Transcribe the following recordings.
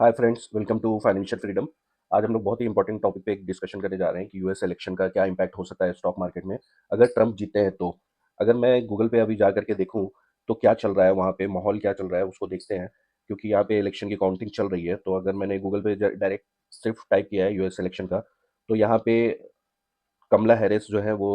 Hi friends, welcome to financial freedom. आज हम लोग बहुत ही इंपॉर्टेंट टॉपिक पे एक डिस्कशन करने जा रहे हैं कि यूएस इलेक्शन का क्या इम्पैक्ट हो सकता है स्टॉक मार्केट में अगर ट्रम्प जीते हैं तो। अगर मैं गूगल पे अभी जा करके देखूं तो क्या चल रहा है, वहाँ पे माहौल क्या चल रहा है उसको देखते हैं। क्योंकि यहाँ पे इलेक्शन की काउंटिंग चल रही है, तो अगर मैंने गूगल पे डायरेक्ट सिर्फ टाइप किया है यूएस इलेक्शन का, तो यहाँ पे कमला हैरिस जो है वो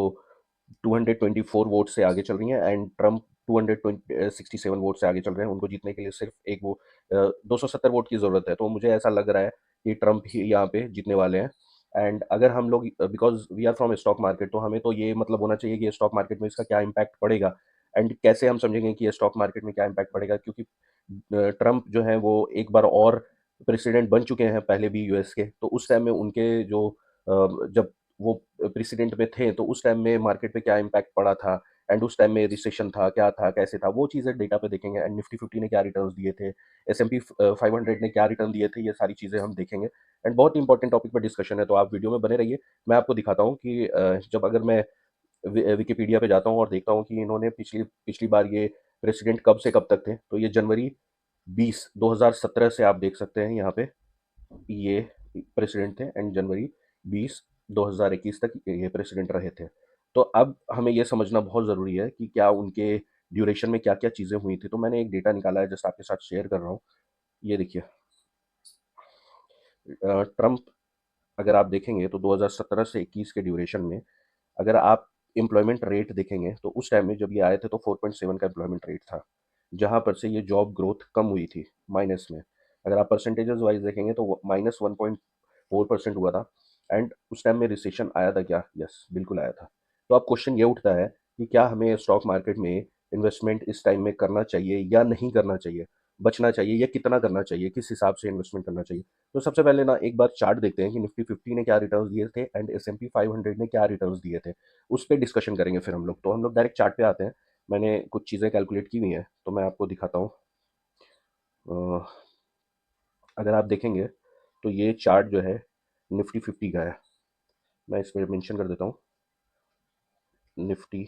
224 वोट से आगे चल रही हैं एंड ट्रम्प 267 वोट से आगे चल रहे हैं। उनको जीतने के लिए सिर्फ एक वो 270 वोट की ज़रूरत है, तो मुझे ऐसा लग रहा है कि ट्रम्प ही यहाँ पे जीतने वाले हैं। एंड अगर हम लोग, because we are from stock market, तो हमें तो ये मतलब होना चाहिए कि स्टॉक मार्केट में इसका क्या इम्पैक्ट पड़ेगा एंड कैसे हम समझेंगे कि स्टॉक मार्केट में क्या इम्पैक्ट पड़ेगा। क्योंकि ट्रम्प जो है वो एक बार और प्रेसिडेंट बन चुके हैं पहले भी यूएस के, तो उस टाइम में उनके जो जब वो प्रेसिडेंट में थे तो उस टाइम में मार्केट पे क्या इम्पैक्ट पड़ा था एंड उस टाइम में रिसेशन था, क्या था, कैसे था, वो चीज़ें डेटा पे देखेंगे। एंड निफ्टी 50 ने क्या रिटर्न्स दिए थे, S&P 500 ने क्या रिटर्न दिए थे, ये सारी चीज़ें हम देखेंगे। एंड बहुत इंपॉर्टेंट टॉपिक पर डिस्कशन है, तो आप वीडियो में बने रहिए। मैं आपको दिखाता हूँ कि जब अगर मैं विकिपीडिया पे जाता हूँ और देखता हूँ कि इन्होंने पिछली पिछली बार ये प्रेसिडेंट कब से कब तक थे, तो ये जनवरी 20 2017 से आप देख सकते हैं यहाँ पे ये प्रेसिडेंट थे एंड जनवरी 20 2021 तक ये प्रेसिडेंट रहे थे। तो अब हमें ये समझना बहुत ज़रूरी है कि क्या उनके ड्यूरेशन में क्या क्या चीज़ें हुई थी। तो मैंने एक डेटा निकाला है जस्ट आपके साथ शेयर कर रहा हूँ। ये देखिए, ट्रम्प अगर आप देखेंगे तो 2017 से 21 के ड्यूरेशन में अगर आप एम्प्लॉयमेंट रेट देखेंगे तो उस टाइम में जब ये आए थे तो 4.7 का एम्प्लॉयमेंट रेट था, जहाँ पर से ये जॉब ग्रोथ कम हुई थी माइनस में। अगर आप परसेंटेजेस वाइज देखेंगे तो -1.4% हुआ था। एंड उस टाइम में रिसेशन आया था क्या? यस, बिल्कुल आया था। तो अब क्वेश्चन ये उठता है कि क्या हमें स्टॉक मार्केट में इन्वेस्टमेंट इस टाइम में करना चाहिए या नहीं करना चाहिए, बचना चाहिए या कितना करना चाहिए, किस हिसाब से इन्वेस्टमेंट करना चाहिए। तो सबसे पहले ना एक बार चार्ट देखते हैं कि निफ्टी 50 ने क्या रिटर्न्स दिए थे एंड S&P 500 ने क्या रिटर्न्स दिए थे। उस पर डिस्कशन करेंगे फिर हम लोग। तो हम लोग डायरेक्ट चार्ट पे आते हैं। मैंने कुछ चीज़ें कैलकुलेट की हुई हैं तो मैं आपको दिखाता हूँ। अ, अगर आप देखेंगे तो ये चार्ट जो है निफ्टी 50 का है। मैं इसमें मेंशन कर देता हूँ, निफ्टी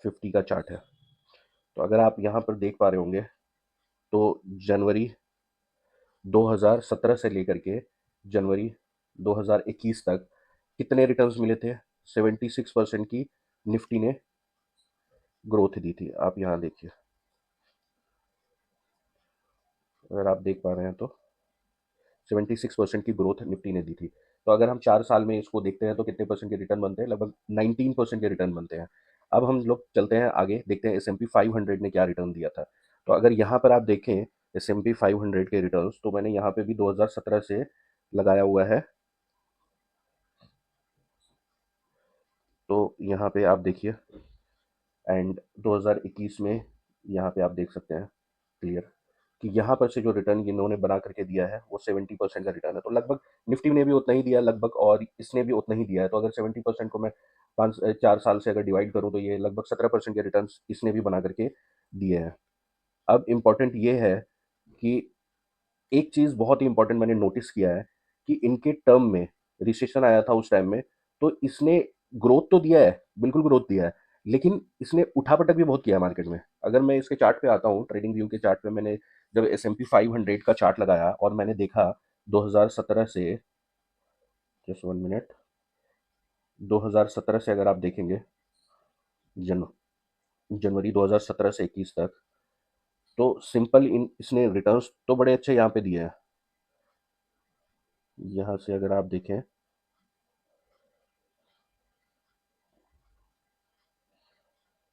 50 का चार्ट है। तो अगर आप यहाँ पर देख पा रहे होंगे तो जनवरी 2017 से लेकर के जनवरी 2021 तक कितने रिटर्न्स मिले थे? 76% की निफ्टी ने ग्रोथ दी थी। आप यहाँ देखिए, अगर आप देख पा रहे हैं तो 76% की ग्रोथ निफ्टी ने दी थी। तो अगर हम 4 साल में इसको देखते हैं तो कितने परसेंट के रिटर्न बनते हैं? लगभग 19% के रिटर्न बनते हैं। अब हम लोग चलते हैं आगे, देखते हैं S&P 500 ने क्या रिटर्न दिया था। तो अगर यहाँ पर आप देखें S&P 500 के रिटर्न्स, तो मैंने यहाँ पे भी 2017 से लगाया हुआ है। तो यहाँ पे आप देखिए एंड 2021 में यहाँ पे आप देख सकते हैं क्लियर कि यहाँ पर से जो रिटर्न इन्होंने बना करके दिया है वो 70% का रिटर्न है। तो लगभग निफ्टी ने भी उतना ही दिया लगभग, और इसने भी उतना ही दिया है। तो अगर 70% को मैं 4 साल से अगर डिवाइड करूँ तो ये लगभग 17% के रिटर्न इसने भी बना करके दिए हैं। अब इम्पॉर्टेंट ये है कि एक चीज़ बहुत ही इंपॉर्टेंट मैंने नोटिस किया है कि इनके टर्म में रिसेशन आया था उस टाइम में, तो इसने ग्रोथ तो दिया है, बिल्कुल ग्रोथ दिया है, लेकिन इसने उठापटक भी बहुत किया है मार्केट में। अगर मैं इसके चार्ट पे आता हूँ, ट्रेडिंग व्यू के चार्ट पे, मैंने जब S&P 500 का चार्ट लगाया और मैंने देखा 2017 से, जस्ट 1 मिनट, 2017 से अगर आप देखेंगे जन जनवरी 2017 से 21 तक, तो सिंपल इन इसने रिटर्न्स तो बड़े अच्छे यहाँ पे दिए हैं। यहाँ से अगर आप देखें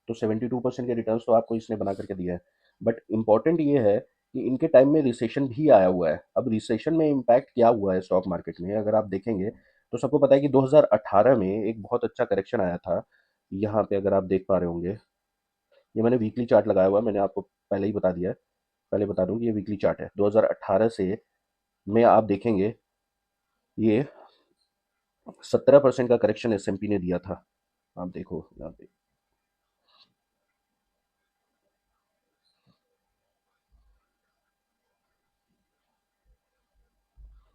तो 72% के रिटर्न्स तो आपको इसने बना करके दिया है। बट इम्पॉर्टेंट ये है कि इनके टाइम में रिसेशन भी आया हुआ है। अब रिसेशन में इम्पैक्ट क्या हुआ है स्टॉक मार्केट में अगर आप देखेंगे तो सबको पता है कि 2018 में एक बहुत अच्छा करेक्शन आया था। यहाँ पे अगर आप देख पा रहे होंगे, ये मैंने वीकली चार्ट लगाया हुआ है, मैंने आपको पहले ही बता दिया है। पहले बता दूं कि ये वीकली चार्ट है 2018 से। में आप देखेंगे ये 17% का करेक्शन S&P ने दिया था। आप देखो यहाँ पे,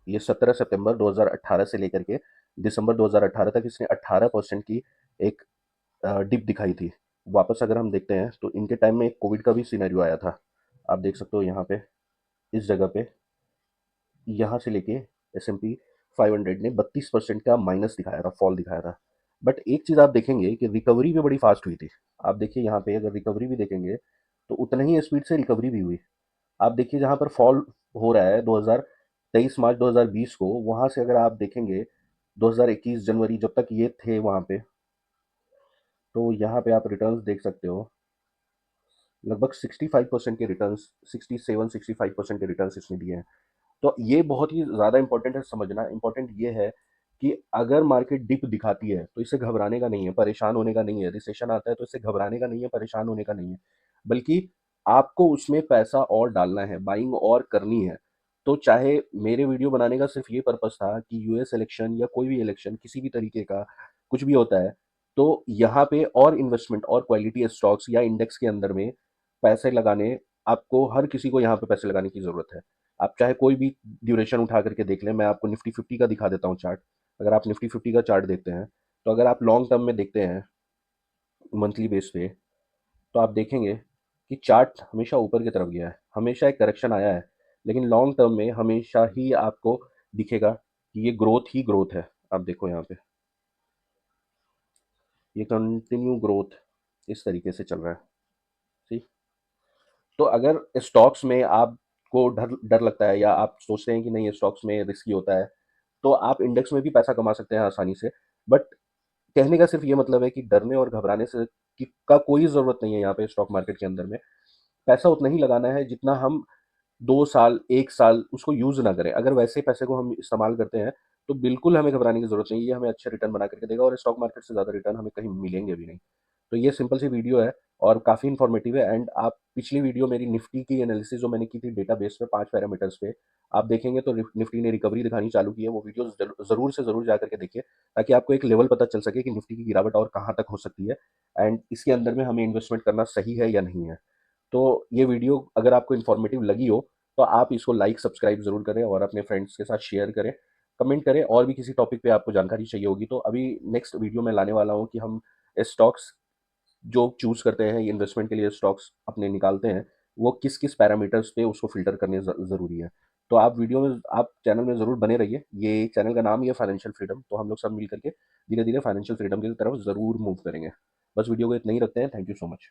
ये 17 सितंबर 2018 से लेकर के दिसंबर 2018 तक इसने 18% की एक डिप दिखाई थी। वापस अगर हम देखते हैं तो इनके टाइम में एक कोविड का भी सिनेरियो आया था। आप देख सकते हो यहाँ पे, इस जगह पे यहाँ से लेके S&P 500 ने 32% का माइनस दिखाया था, फॉल दिखाया था। बट एक चीज़ आप देखेंगे कि रिकवरी भी बड़ी फास्ट हुई थी। आप देखिए यहाँ पे अगर रिकवरी भी देखेंगे तो उतना ही स्पीड से रिकवरी भी हुई। आप देखिए जहाँ पर फॉल हो रहा है 2023 मार्च 2020 को, वहाँ से अगर आप देखेंगे 2021 जनवरी जब तक ये थे वहाँ पे, तो यहाँ पे आप रिटर्न्स देख सकते हो। लगभग 65% के रिटर्न्स, 67-65% के रिटर्न्स इसने दिए हैं। तो ये बहुत ही ज़्यादा इंपॉर्टेंट है समझना। इंपॉर्टेंट ये है कि अगर मार्केट डिप दिखाती है तो इसे घबराने का नहीं है, परेशान होने का नहीं है। रिसेशन आता है तो इसे घबराने का नहीं है, परेशान होने का नहीं है, बल्कि आपको उसमें पैसा और डालना है, बाइंग और करनी है। तो चाहे मेरे वीडियो बनाने का सिर्फ ये पर्पस था कि यूएस इलेक्शन या कोई भी इलेक्शन किसी भी तरीके का कुछ भी होता है, तो यहाँ पे और इन्वेस्टमेंट और क्वालिटी स्टॉक्स या इंडेक्स के अंदर में पैसे लगाने, आपको हर किसी को यहाँ पे पैसे लगाने की ज़रूरत है। आप चाहे कोई भी ड्यूरेशन उठा करके देख लें। मैं आपको निफ्टी 50 का दिखा देता हूँ चार्ट। अगर आप निफ्टी 50 का चार्ट देखते हैं, तो अगर आप लॉन्ग टर्म में देखते हैं मंथली बेस पे, तो आप देखेंगे कि चार्ट हमेशा ऊपर की तरफ गया है, हमेशा एक करेक्शन आया है, लेकिन लॉन्ग टर्म में हमेशा ही आपको दिखेगा कि ये ग्रोथ ही ग्रोथ है। आप देखो यहाँ पे ये कंटिन्यू ग्रोथ इस तरीके से चल रहा है। ठीक। तो अगर स्टॉक्स में आपको डर डर लगता है या आप सोचते हैं कि नहीं स्टॉक्स में रिस्की होता है, तो आप इंडेक्स में भी पैसा कमा सकते हैं आसानी से। बट कहने का सिर्फ ये मतलब है कि डरने और घबराने से का कोई ज़रूरत नहीं है। यहाँ पे स्टॉक मार्केट के अंदर में पैसा उतना ही लगाना है जितना हम 2 साल 1 साल उसको यूज़ ना करें। अगर वैसे पैसे को हम इस्तेमाल करते हैं तो बिल्कुल हमें घबराने की ज़रूरत नहीं है। ये हमें अच्छे रिटर्न बना करके देगा और स्टॉक मार्केट से ज़्यादा रिटर्न हमें कहीं मिलेंगे भी नहीं। तो ये सिंपल सी वीडियो है और काफ़ी इन्फॉर्मेटिव है। एंड आप पिछली वीडियो मेरी निफ्टी की एनालिसिस जो मैंने की थी डेटा बेस पे 5 पैरामीटर्स पे, आप देखेंगे तो निफ्टी ने रिकवरी दिखानी चालू की है। वो वीडियो ज़रूर से ज़रूर जा करके देखिए, ताकि आपको एक लेवल पता चल सके कि निफ्टी की गिरावट और कहाँ तक हो सकती है एंड इसके अंदर में हमें इन्वेस्टमेंट करना सही है या नहीं है। तो ये वीडियो अगर आपको इन्फॉर्मेटिव लगी हो तो आप इसको लाइक सब्सक्राइब ज़रूर करें और अपने फ्रेंड्स के साथ शेयर करें, कमेंट करें। और भी किसी टॉपिक पे आपको जानकारी चाहिए होगी तो अभी नेक्स्ट वीडियो में लाने वाला हूँ कि हम स्टॉक्स जो चूज़ करते हैं इन्वेस्टमेंट के लिए, स्टॉक्स अपने निकालते हैं, वो किस किस पैरामीटर्स पे उसको फिल्टर करने ज़रूरी है। तो आप वीडियो में, आप चैनल में ज़रूर बने रहिए। ये चैनल का नाम ही है फाइनेंशियल फ्रीडम। तो हम लोग सब मिल करके धीरे धीरे फाइनेंशियल फ्रीडम की तरफ ज़रूर मूव करेंगे। बस वीडियो को इतना ही रखते हैं। Thank you so much.